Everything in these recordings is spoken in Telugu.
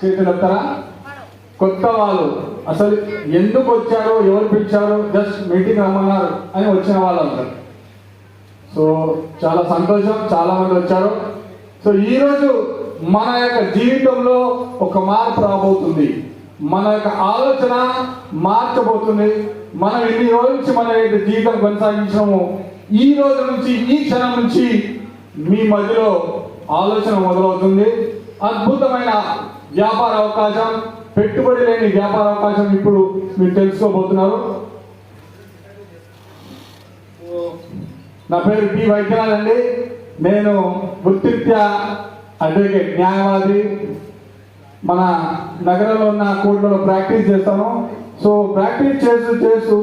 చేతులెత్తరా కొత్త వాళ్ళు అసలు ఎందుకు వచ్చారో ఎవరు పిలిచారో జస్ట్ మీటింగ్ రమ్మన్నారు అని వచ్చిన వాళ్ళు అంటారు. సో చాలా సంతోషం, చాలా మంది వచ్చారు. సో ఈరోజు మన యొక్క జీవితంలో ఒక మార్పు రాబోతుంది, మన యొక్క ఆలోచన మార్చబోతుంది. మనం ఇన్ని రోజుల నుంచి మన యొక్క జీవితం కొనసాగించడము ఈ రోజు నుంచి, ఈ క్షణం నుంచి మీ మధ్యలో ఆలోచన మొదలవుతుంది. అద్భుతమైన వ్యాపార అవకాశం, పెట్టుబడి లేని వ్యాపార అవకాశం ఇప్పుడు మీరు తెలుసుకోబోతున్నారు. నా పేరు పి వైద్యనాథ్ అండి. నేను వృత్తిరీత్యా అడ్వకేట్, న్యాయవాది. మన నగరంలో ఉన్న కోర్టులో ప్రాక్టీస్ చేస్తాను. సో ప్రాక్టీస్ చేస్తూ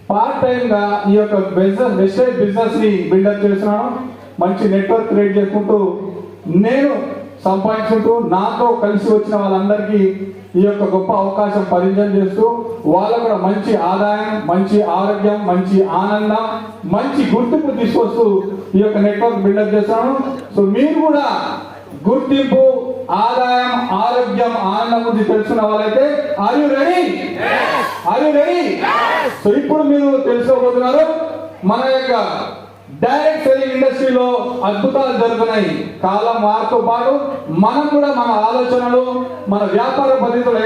పార్ట్ టైంగా ఈ యొక్క వెస్టేజ్ బిజినెస్ ని బిల్డప్ చేస్తున్నాను. మంచి నెట్వర్క్ క్రియేట్ చేసుకుంటూ నేను సంపాదించుకుంటూ నాతో కలిసి వచ్చిన వాళ్ళందరికీ ఈ యొక్క గొప్ప అవకాశం పరిచయం చేస్తూ వాళ్ళకు కూడా మంచి ఆదాయం, మంచి ఆరోగ్యం, మంచి ఆనందం, మంచి గుర్తింపు తీసుకొస్తూ ఈ యొక్క నెట్వర్క్ బిల్డప్ చేస్తాను. సో మీరు కూడా గుర్తింపు, ఆదాయం, ఆరోగ్యం, ఆనందం గురించి తెలుసుకున్న వాళ్ళైతే ఆర్ యు రెడీ? సో ఇప్పుడు మీరు తెలుసుకోబోతున్నారు మన యొక్క డైరెక్ట్ సెల్లింగ్ ఇండస్ట్రీలో అద్భుతాలు జరుగుతున్నాయి. కాలం మారుతో పాటు మనం కూడా మన ఆలోచనలు, మన వ్యాపార పద్ధతులు